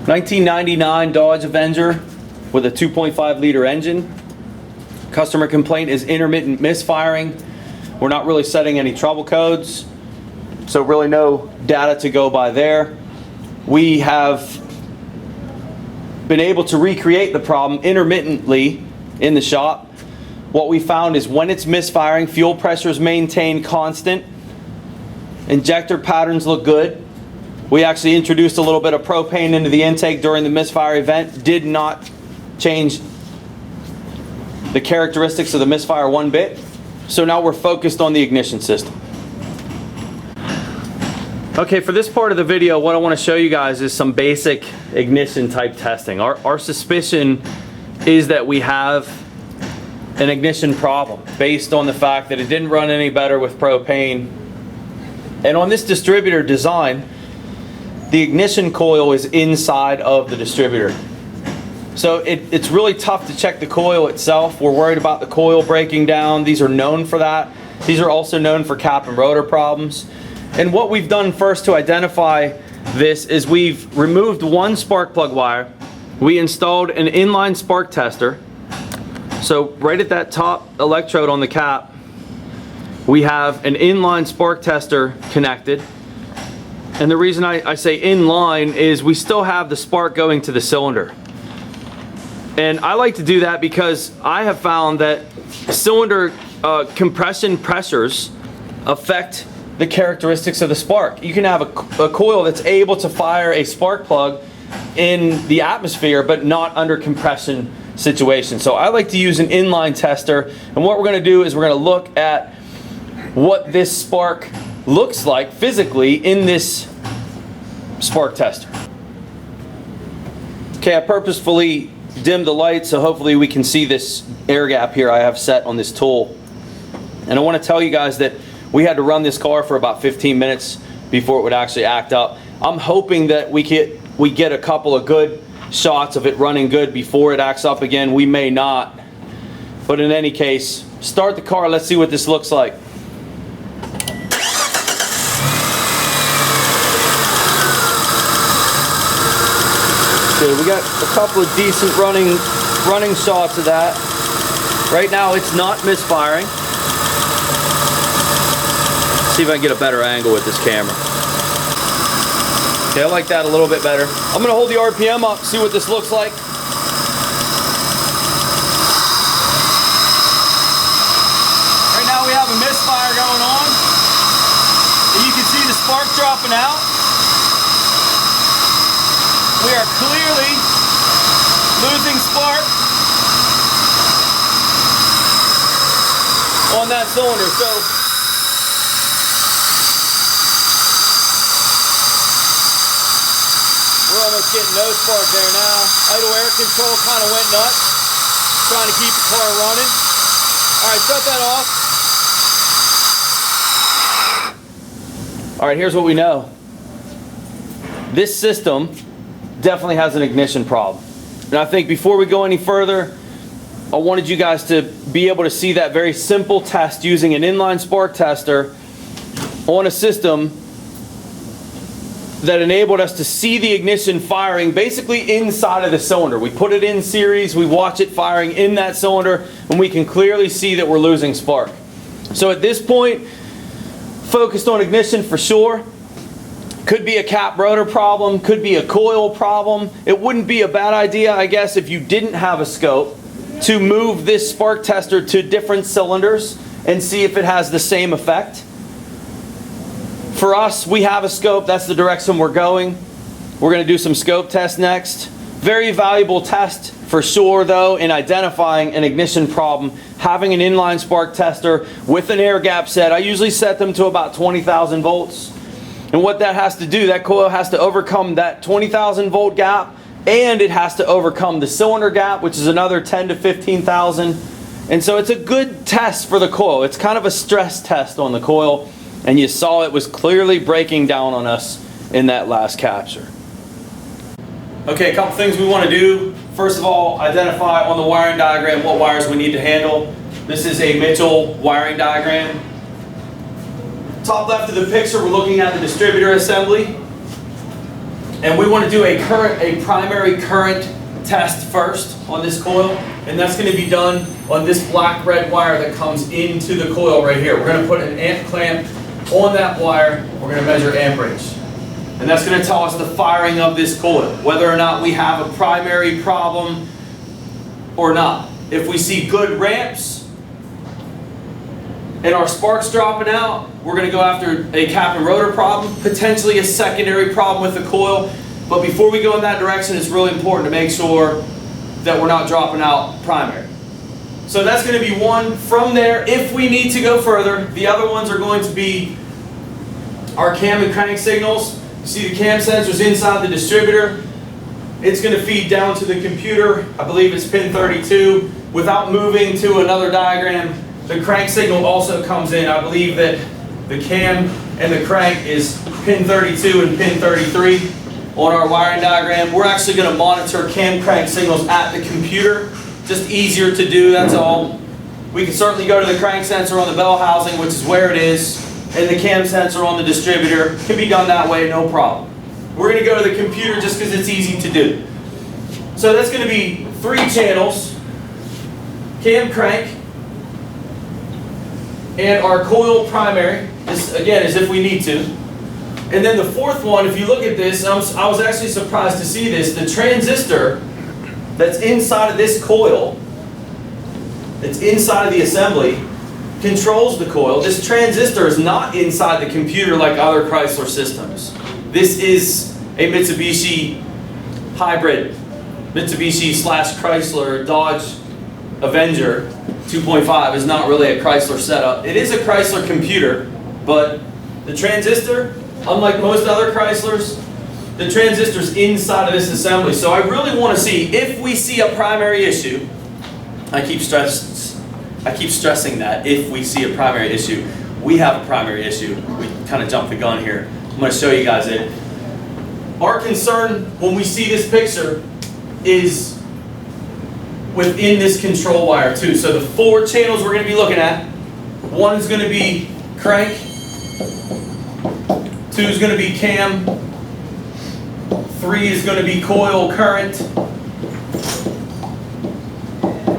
1999 Dodge Avenger with a 2.5 liter engine. Customer complaint is intermittent misfiring. We're not really setting any trouble codes, so really no data to go by there. We have been able to recreate the problem intermittently in the shop. What we found is when it's misfiring, fuel pressure is maintained constant, injector patterns look good. We actually introduced a little bit of propane into the intake during the misfire event, did not change the characteristics of the misfire one bit. So now we're focused on the ignition system. Okay, for this part of the video, what I want to show you guys is some basic ignition type testing. Our suspicion is that we have an ignition problem based on the fact that it didn't run any better with propane. And on this distributor design, the ignition coil is inside of the distributor. So it's really tough to check the coil itself. We're worried about the coil breaking down. These are known for that. These are also known for cap and rotor problems. And what we've done first to identify this is we've removed one spark plug wire. We installed an inline spark tester. So right at that top electrode on the cap, we have an inline spark tester connected. And the reason I say inline is we still have the spark going to the cylinder. And I like to do that because I have found that cylinder compression pressures affect the characteristics of the spark. You can have a coil that's able to fire a spark plug in the atmosphere but not under compression situation. So I like to use an inline tester, and what we're going to do is we're going to look at what this spark looks like physically in this spark tester. Okay, I purposefully dimmed the light so hopefully we can see this air gap here I have set on this tool. And I want to tell you guys that we had to run this car for about 15 minutes before it would actually act up. I'm hoping that we get a couple of good shots of it running good before it acts up again. We may not. But in any case, start the car. Let's see what this looks like. Good. We got a couple of decent running shots of that. Right now it's not misfiring. See if I can get a better angle with this camera. Okay, I like that a little bit better. I'm gonna hold the RPM up, see what this looks like. Right now we have a misfire going on. And you can see the spark dropping out. We are clearly losing spark on that cylinder. So we're almost getting no spark there now. Idle air control kind of went nuts, trying to keep the car running. All right, shut that off. All right, here's what we know. This system definitely has an ignition problem. And I think before we go any further, I wanted you guys to be able to see that very simple test using an inline spark tester on a system that enabled us to see the ignition firing basically inside of the cylinder. We put it in series, we watch it firing in that cylinder, and we can clearly see that we're losing spark. So at this point, focused on ignition for sure. Could be a cap rotor problem, could be a coil problem. It wouldn't be a bad idea, I guess, if you didn't have a scope to move this spark tester to different cylinders and see if it has the same effect. For us, we have a scope. That's the direction we're going. We're going to do some scope tests next. Very valuable test for sure, though, in identifying an ignition problem. Having an inline spark tester with an air gap set. I usually set them to about 20,000 volts. And what that has to do, that coil has to overcome that 20,000 volt gap, and it has to overcome the cylinder gap, which is another 10 to 15,000. And so it's a good test for the coil. It's kind of a stress test on the coil. And you saw it was clearly breaking down on us in that last capture. Okay, a couple things we want to do. First of all, identify on the wiring diagram what wires we need to handle. This is a Mitchell wiring diagram. Top left of the picture, we're looking at the distributor assembly. And we want to do a primary current test first on this coil, and that's going to be done on this black red wire that comes into the coil right here. We're going to put an amp clamp on that wire. We're going to measure amperage. And that's going to tell us the firing of this coil, whether or not we have a primary problem or not. If we see good ramps and our sparks dropping out, we're going to go after a cap and rotor problem, potentially a secondary problem with the coil. But before we go in that direction, it's really important to make sure that we're not dropping out primary. So that's going to be one. From there, if we need to go further, the other ones are going to be our cam and crank signals. You see the cam sensor's inside the distributor. It's going to feed down to the computer. I believe it's pin 32. Without moving to another diagram, the crank signal also comes in. I believe that the cam and the crank is pin 32 and pin 33 on our wiring diagram. We're actually going to monitor cam crank signals at the computer. Just easier to do, that's all. We can certainly go to the crank sensor on the bell housing, which is where it is, and the cam sensor on the distributor. Can be done that way, no problem. We're going to go to the computer just because it's easy to do. So that's going to be 3 channels, cam crank, and our coil primary, again, as if we need to. And then the fourth one, if you look at this, I was actually surprised to see this, the transistor that's inside of this coil, that's inside of the assembly, controls the coil. This transistor is not inside the computer like other Chrysler systems. This is a Mitsubishi hybrid, Mitsubishi / Chrysler Dodge Avenger 2.5 is not really a Chrysler setup. It is a Chrysler computer, but the transistor, unlike most other Chryslers, the transistor's inside of this assembly. So I really want to see if we see a primary issue. I keep stressing that if we see a primary issue, we have a primary issue. We kind of jumped the gun here. I'm going to show you guys it. Our concern when we see this picture is within this control wire too. So the 4 channels we're going to be looking at, 1 is going to be crank, 2 is going to be cam, 3 is going to be coil current,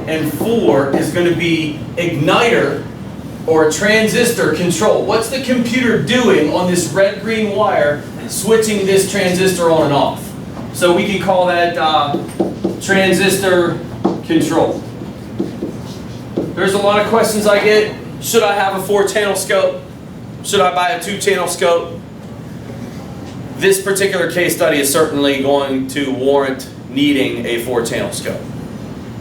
and 4 is going to be igniter or transistor control. What's the computer doing on this red-green wire switching this transistor on and off? So we can call that transistor control. There's a lot of questions I get. Should I have a 4-channel scope? Should I buy a 2-channel scope? This particular case study is certainly going to warrant needing a 4-channel scope.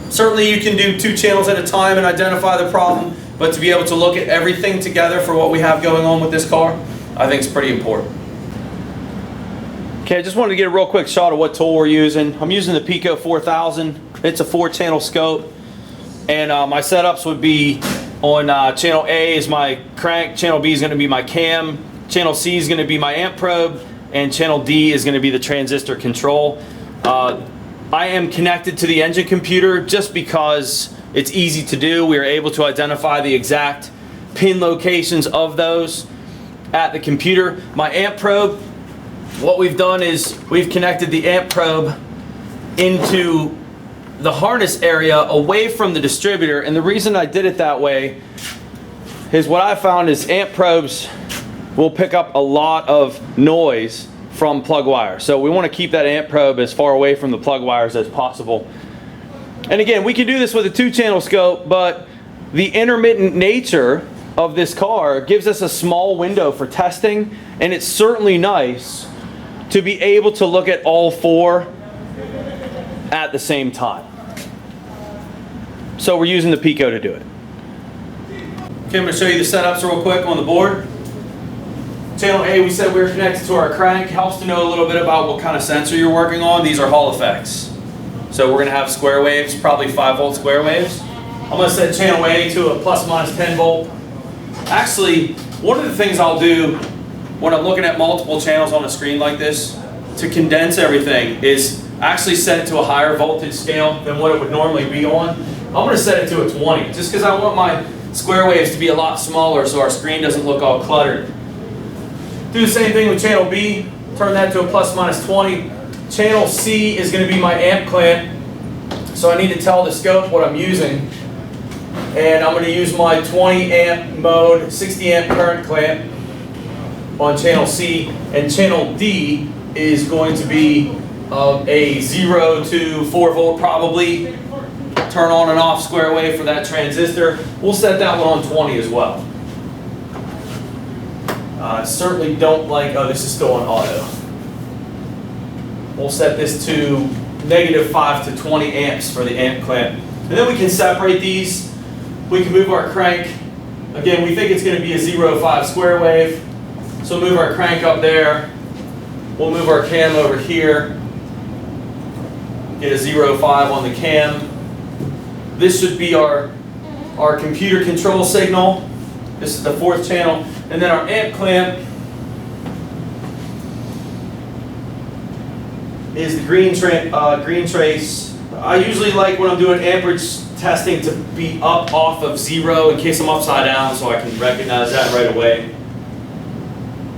Certainly you can do 2 channels at a time and identify the problem, but to be able to look at everything together for what we have going on with this car, I think is pretty important. Okay, I just wanted to get a real quick shot of what tool we're using. I'm using the Pico 4000. It's a 4-channel scope, and my setups would be on channel A is my crank, channel B is going to be my cam, channel C is going to be my amp probe, and channel D is going to be the transistor control. I am connected to the engine computer just because it's easy to do. We are able to identify the exact pin locations of those at the computer. My amp probe, what we've done is we've connected the amp probe into the harness area away from the distributor, and the reason I did it that way is what I found is amp probes will pick up a lot of noise from plug wire. So we want to keep that amp probe as far away from the plug wires as possible. And again, we can do this with a 2-channel scope, but the intermittent nature of this car gives us a small window for testing, and it's certainly nice to be able to look at all 4 at the same time. So we're using the Pico to do it. Okay, I'm going to show you the setups real quick on the board. Channel A, we said we were connected to our crank. Helps to know a little bit about what kind of sensor you're working on. These are Hall effects. So we're going to have square waves, probably 5-volt square waves. I'm going to set channel A to a ± 10 volt. Actually, one of the things I'll do when I'm looking at multiple channels on a screen like this to condense everything is actually set it to a higher voltage scale than what it would normally be on. I'm going to set it to a 20 just because I want my square waves to be a lot smaller so our screen doesn't look all cluttered. Do the same thing with channel B, turn that to a ± 20. Channel C is going to be my amp clamp. So I need to tell the scope what I'm using. And I'm going to use my 20 amp mode, 60 amp current clamp on channel C. And channel D is going to be a 0 to 4 volt probably. Turn on and off square wave for that transistor. We'll set that one on 20 as well. Certainly don't like, oh, this is still on auto. We'll set this to -5 to 20 amps for the amp clamp. And then we can separate these. We can move our crank. Again, we think it's going to be a 0.5 square wave. So move our crank up there. We'll move our cam over here. Get a 0.5 on the cam. This should be our computer control signal. This is the 4th channel. And then our amp clamp is the green trace. I usually like when I'm doing amperage testing to be up off of 0 in case I'm upside down so I can recognize that right away.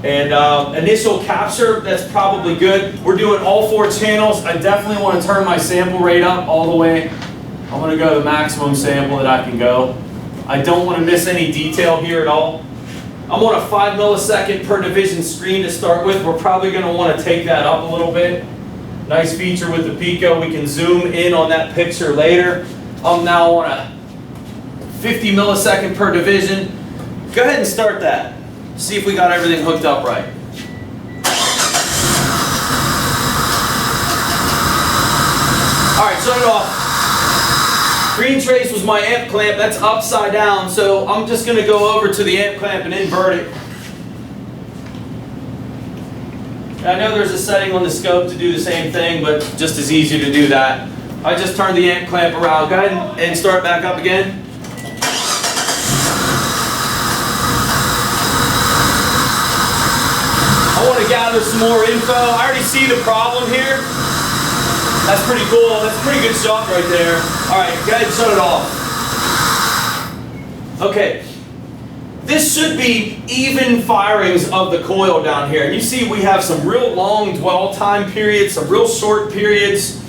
And initial capture, that's probably good. We're doing all 4 channels. I definitely want to turn my sample rate up all the way. I'm going to go to the maximum sample that I can go. I don't want to miss any detail here at all. I'm on a 5 millisecond per division screen to start with. We're probably going to want to take that up a little bit. Nice feature with the Pico. We can zoom in on that picture later. I'm now on a 50 millisecond per division. Go ahead and start that. See if we got everything hooked up right. All right, shut it off. Green trace was my amp clamp. That's upside down, so I'm just going to go over to the amp clamp and invert it. I know there's a setting on the scope to do the same thing, but just as easy to do that. I just turned the amp clamp around. Go ahead and start back up again. I want to gather some more info. I already see the problem here. That's pretty cool. That's a pretty good shot right there. All right, go ahead and shut it off. Okay. This should be even firings of the coil down here. And you see we have some real long dwell time periods, some real short periods.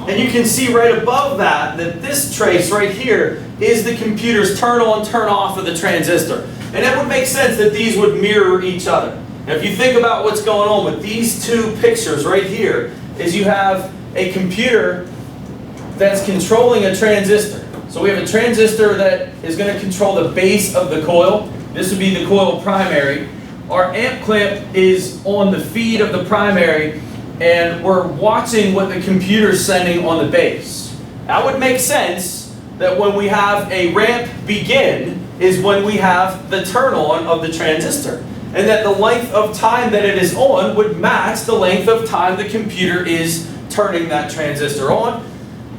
And you can see right above that this trace right here is the computer's turn on, turn off of the transistor. And it would make sense that these would mirror each other. Now if you think about what's going on with these 2 pictures right here, is you have a computer that's controlling a transistor. So we have a transistor that is going to control the base of the coil. This would be the coil primary. Our amp clamp is on the feed of the primary, and we're watching what the computer's sending on the base. That would make sense that when we have a ramp begin is when we have the turn on of the transistor. And that the length of time that it is on would match the length of time the computer is turning that transistor on.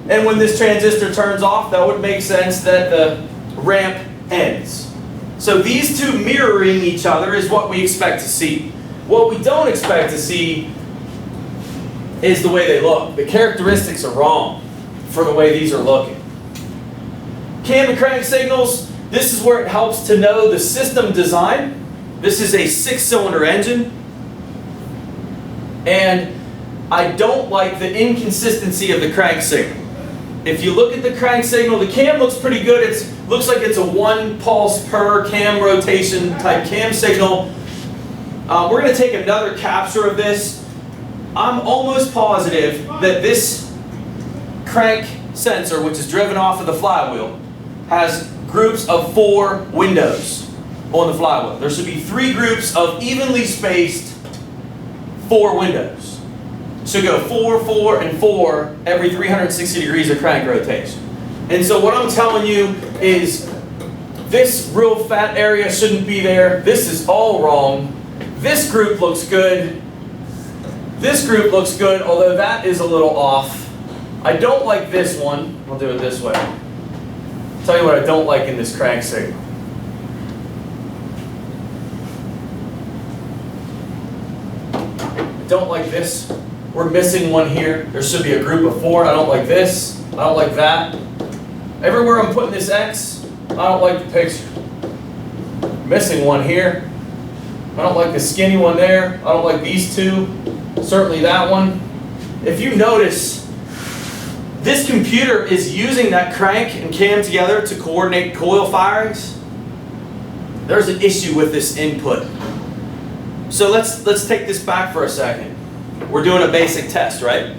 And when this transistor turns off, that would make sense that the ramp ends. So these 2 mirroring each other is what we expect to see. What we don't expect to see is the way they look. The characteristics are wrong for the way these are looking. Cam and crank signals, this is where it helps to know the system design. This is a 6-cylinder engine. And I don't like the inconsistency of the crank signal. If you look at the crank signal, the cam looks pretty good. It looks like it's a 1 pulse per cam rotation type cam signal. We're going to take another capture of this. I'm almost positive that this crank sensor, which is driven off of the flywheel, has groups of 4 windows on the flywheel. There should be 3 groups of evenly spaced 4 windows. Should go 4, 4, and 4 every 360 degrees of crank rotation. And so what I'm telling you is this real fat area shouldn't be there. This is all wrong. This group looks good. This group looks good, although that is a little off. I don't like this one. I'll do it this way. I'll tell you what I don't like in this crank signal. I don't like this. We're missing one here. There should be a group of 4. I don't like this. I don't like that. Everywhere I'm putting this X, I don't like the picture. Missing one here. I don't like the skinny one there. I don't like these 2. Certainly that one. if you notice, this computer is using that crank and cam together to coordinate coil firings. There's an issue with this input. So let's take this back for a second. We're doing a basic test, right?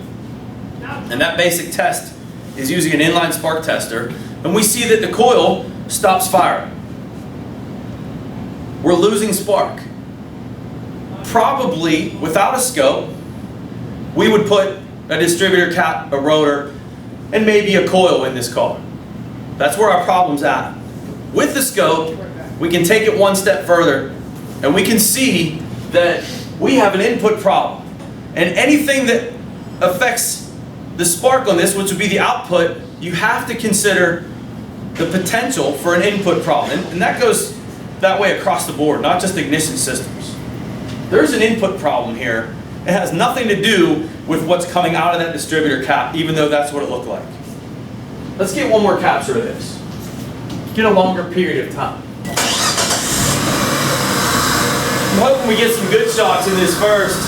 And that basic test is using an inline spark tester, and we see that the coil stops firing. We're losing spark. Probably, without a scope, we would put a distributor cap, a rotor, and maybe a coil in this car. That's where our problem's at. With the scope, we can take it one step further, and we can see that we have an input problem. And anything that affects the spark on this, which would be the output, you have to consider the potential for an input problem. And that goes that way across the board, not just ignition systems. There's an input problem here. It has nothing to do with what's coming out of that distributor cap, even though that's what it looked like. Let's get one more capture of this. Get a longer period of time. I'm hoping we get some good shots in this first.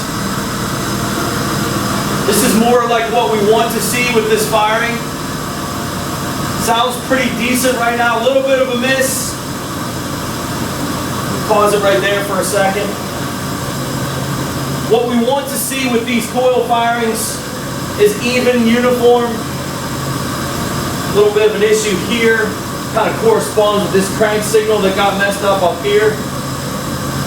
This is more like what we want to see with this firing. Sounds pretty decent right now, a little bit of a miss. Pause it right there for a second. What we want to see with these coil firings is even, uniform. A little bit of an issue here. Kind of corresponds with this crank signal that got messed up here.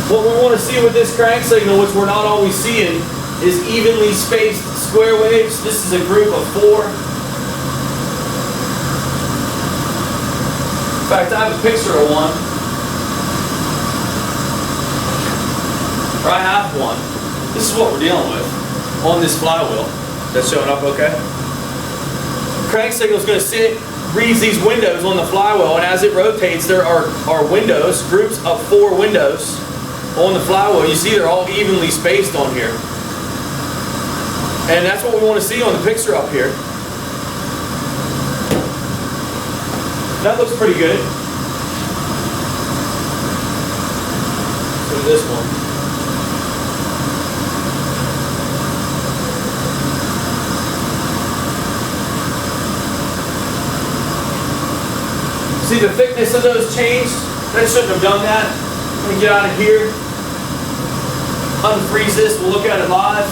What we want to see with this crank signal, which we're not always seeing, is evenly spaced square waves. This is a group of 4. In fact, I have a picture of one. Or I have one. This is what we're dealing with on this flywheel. That's showing up okay? The crank signal is going to sit, reads these windows on the flywheel, and as it rotates, there are windows, groups of 4 windows on the flywheel. You see they're all evenly spaced on here. And that's what we want to see on the picture up here. That looks pretty good. Let's go to this one. See the thickness of those changed? That shouldn't have done that. Let me get out of here. Unfreeze this, we'll look at it live.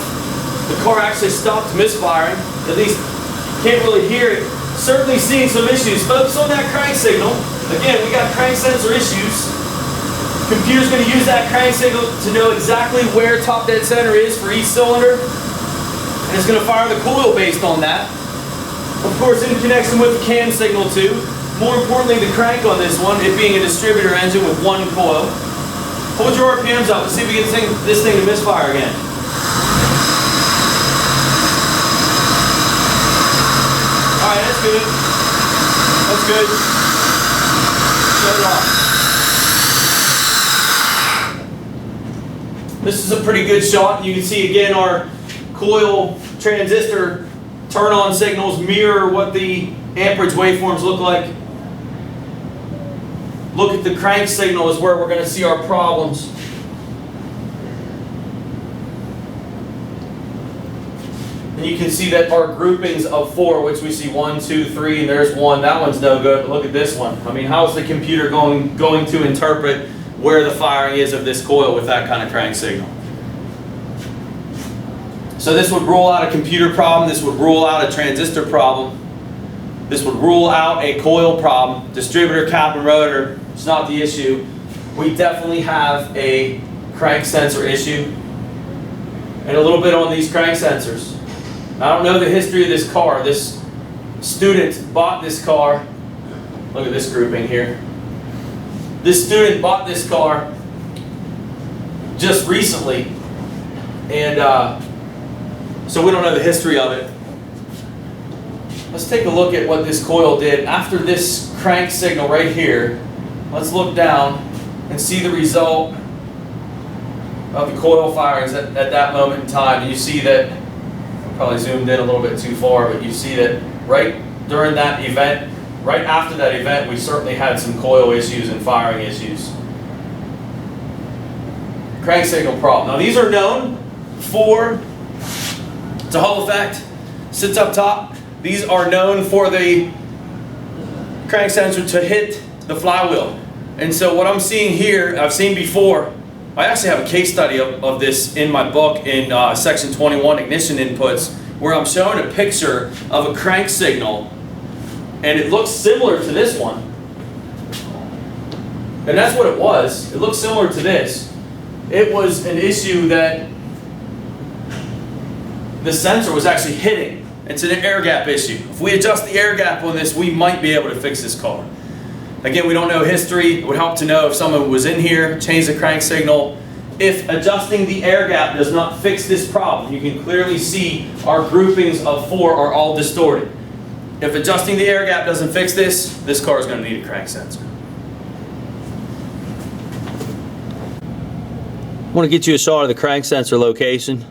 The car actually stopped misfiring. At least you can't really hear it. Certainly seeing some issues. Focus on that crank signal. Again, we got crank sensor issues. Computer's going to use that crank signal to know exactly where top dead center is for each cylinder. And it's going to fire the coil based on that. Of course, in connection with the cam signal too. More importantly, the crank on this one, it being a distributor engine with 1 coil. Hold your RPMs up. Let's see if we can this thing to misfire again. Alright, that's good. That's good. Shut it off. This is a pretty good shot. You can see again our coil transistor turn on signals mirror what the amperage waveforms look like. Look at the crank signal is where we're going to see our problems. And you can see that our groupings of 4, which we see 1, 2, 3, and there's 1. That one's no good, but look at this one. I mean, how is the computer going to interpret where the firing is of this coil with that kind of crank signal? So this would rule out a computer problem. This would rule out a transistor problem. This would rule out a coil problem. Distributor, cap, and rotor, it's not the issue. We definitely have a crank sensor issue. And a little bit on these crank sensors. I don't know the history of this car. This student bought this car. Look at this grouping here. This student bought this car just recently. And so we don't know the history of it. Let's take a look at what this coil did. After this crank signal right here, let's look down and see the result of the coil firings at that moment in time. And you see that, I probably zoomed in a little bit too far, but you see that right during that event, right after that event, we certainly had some coil issues and firing issues. Crank signal problem. Now these are known for It's a Hall effect, sits up top. These are known for the crank sensor to hit the flywheel. And so what I'm seeing here, I've seen before. I actually have a case study of this in my book in section 21, ignition inputs, where I'm showing a picture of a crank signal, and it looks similar to this one. And that's what it was. It looks similar to this. It was an issue that the sensor was actually hitting. It's an air gap issue. If we adjust the air gap on this, we might be able to fix this car. Again, we don't know history. It would help to know if someone was in here, changed the crank signal. If adjusting the air gap does not fix this problem, you can clearly see our groupings of 4 are all distorted. If adjusting the air gap doesn't fix this, this car is going to need a crank sensor. I want to get you a shot of the crank sensor location.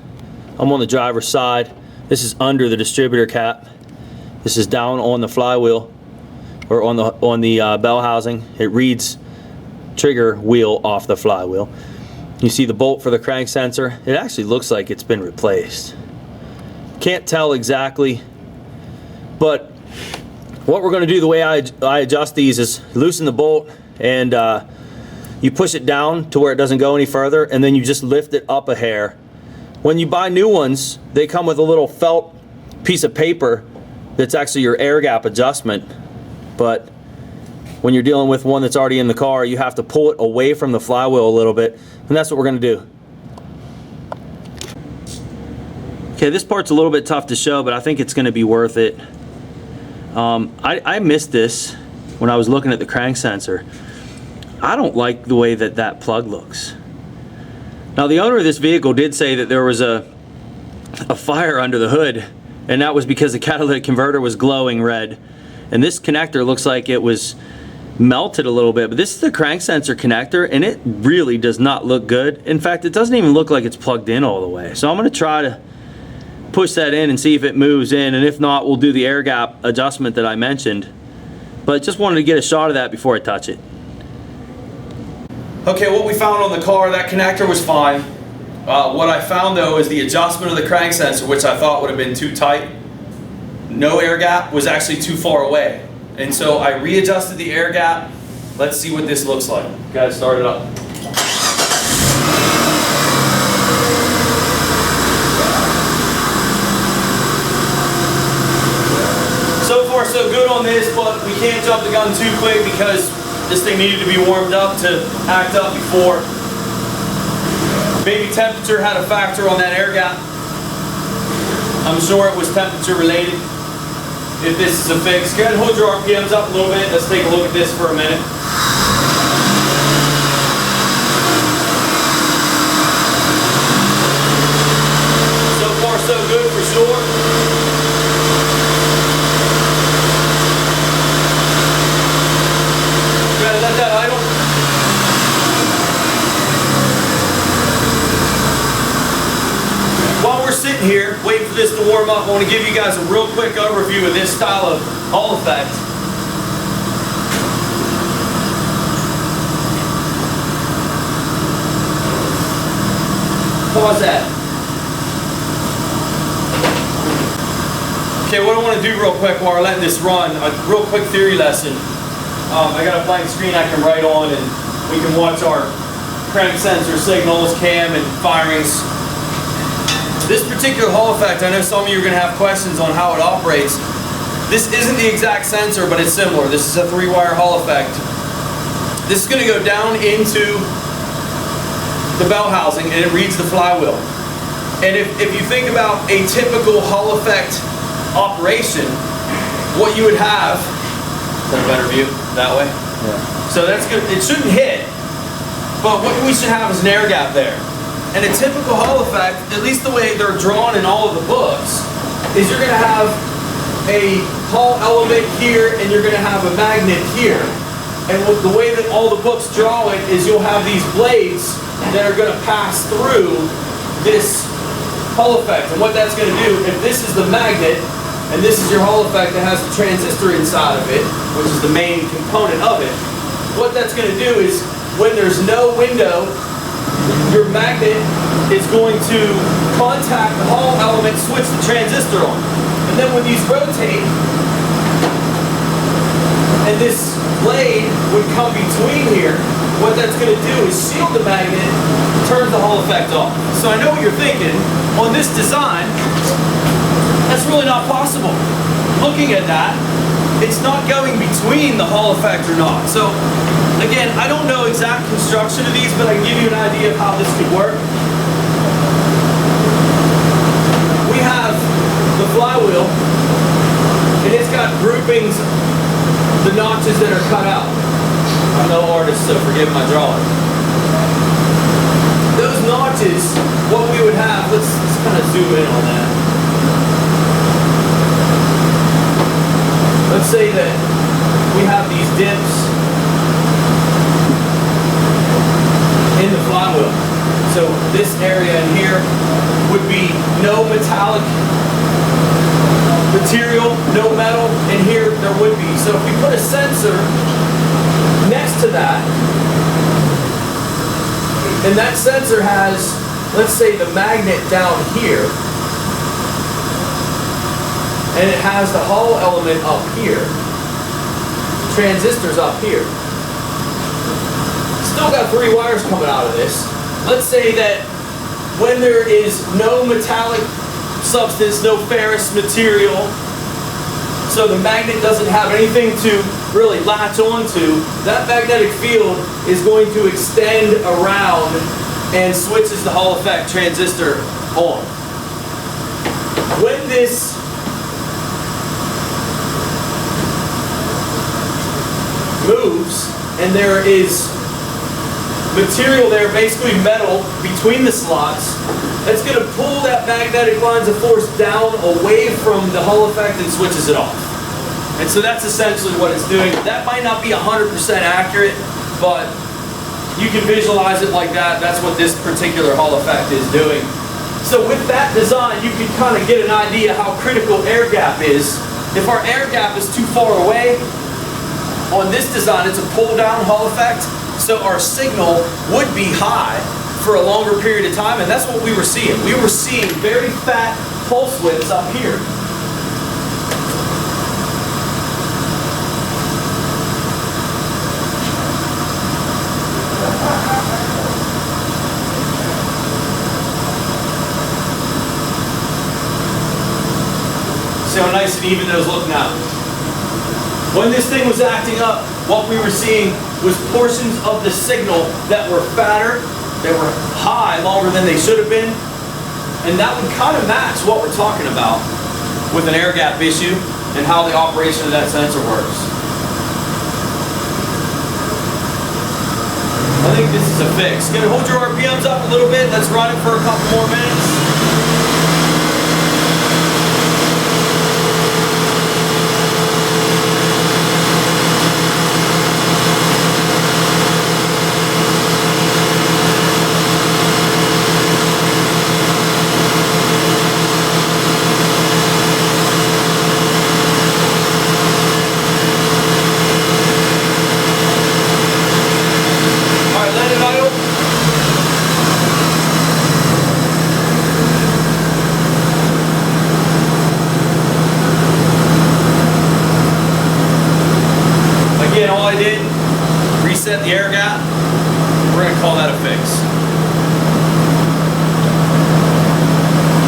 I'm on the driver's side. This is under the distributor cap. This is down on the flywheel, or on the bell housing. It reads trigger wheel off the flywheel. You see the bolt for the crank sensor. It actually looks like it's been replaced. Can't tell exactly, but what we're going to do, the way I adjust these, is loosen the bolt, and you push it down to where it doesn't go any further, and then you just lift it up a hair. When you buy new ones, they come with a little felt piece of paper that's actually your air gap adjustment. But when you're dealing with one that's already in the car, you have to pull it away from the flywheel a little bit, and that's what we're going to do. Okay, this part's a little bit tough to show, but I think it's going to be worth it. I missed this when I was looking at the crank sensor. I don't like the way that that plug looks. Now, the owner of this vehicle did say that there was a fire under the hood, and that was because the catalytic converter was glowing red. And this connector looks like it was melted a little bit, but this is the crank sensor connector, and it really does not look good. In fact, it doesn't even look like it's plugged in all the way. So I'm going to try to push that in and see if it moves in, and if not, we'll do the air gap adjustment that I mentioned. But just wanted to get a shot of that before I touch it. Okay, what we found on the car, that connector was fine. What I found though is the adjustment of the crank sensor, which I thought would have been too tight. No air gap, was actually too far away. And so I readjusted the air gap. Let's see what this looks like. Gotta start it up. So far so good on this, but we can't jump the gun too quick because this thing needed to be warmed up to act up before. Maybe temperature had a factor on that air gap. I'm sure it was temperature related. If this is a fix, go ahead and hold your RPMs up a little bit. Let's take a look at this for a minute. So far so good for sure. Go ahead and let that idle. While we're sitting here, waiting for this to warm up, I want to give you guys a real quick overview of this style of Hall effect. Pause that. Okay, what I want to do real quick while we're letting this run, a real quick theory lesson. I got a blank screen I can write on, and we can watch our crank sensor signals, cam, and firings. This particular Hall effect, I know some of you are going to have questions on how it operates. This isn't the exact sensor, but it's similar. This is a 3-wire Hall effect. This is going to go down into the bell housing, and it reads the flywheel. And if you think about a typical Hall effect operation, what you would have, is that a better view? That way? Yeah. So that's good. It shouldn't hit, but what we should have is an air gap there. And a typical Hall effect, at least the way they're drawn in all of the books, is you're going to have a Hall element here, and you're going to have a magnet here. And the way that all the books draw it is you'll have these blades that are going to pass through this Hall effect. And what that's going to do, if this is the magnet, and this is your Hall effect that has a transistor inside of it, which is the main component of it, what that's going to do is when there's no window, your magnet is going to contact the Hall element, switch the transistor on. And then when these rotate, and this blade would come between here, what that's going to do is shield the magnet, turn the Hall effect off. So I know what you're thinking. On this design, that's really not possible. Looking at that, it's not going between the Hall effect or not. So again, I don't know exact construction of these, but I can give you an idea of how this could work. We have the flywheel, and it's got groupings, the notches that are cut out. I'm no artist, so forgive my drawing. Those notches, what we would have, let's kind of zoom in on that. Let's say that we have these dips in the flywheel. So this area in here would be no metallic material, no metal, and here there would be. So if we put a sensor next to that, and that sensor has, let's say, the magnet down here, and it has the Hall element up here, transistors up here. Still got 3 wires coming out of this. Let's say that when there is no metallic substance, no ferrous material, so the magnet doesn't have anything to really latch onto, that magnetic field is going to extend around and switches the Hall effect transistor on. When this moves and there is material there, basically metal, between the slots, that's going to pull that magnetic lines of force down away from the Hall effect and switches it off. And so that's essentially what it's doing. That might not be 100% accurate, but you can visualize it like that. That's what this particular Hall effect is doing. So with that design, you can kind of get an idea how critical air gap is. If our air gap is too far away, on this design, it's a pull-down Hall effect, so our signal would be high for a longer period of time, and that's what we were seeing. We were seeing very fat pulse widths up here. See how nice and even those look now. When this thing was acting up, what we were seeing was portions of the signal that were fatter, they were high longer than they should have been, and that would kind of match what we're talking about with an air gap issue and how the operation of that sensor works. I think this is a fix. Gonna hold your RPMs up a little bit. Let's run it for a couple more minutes.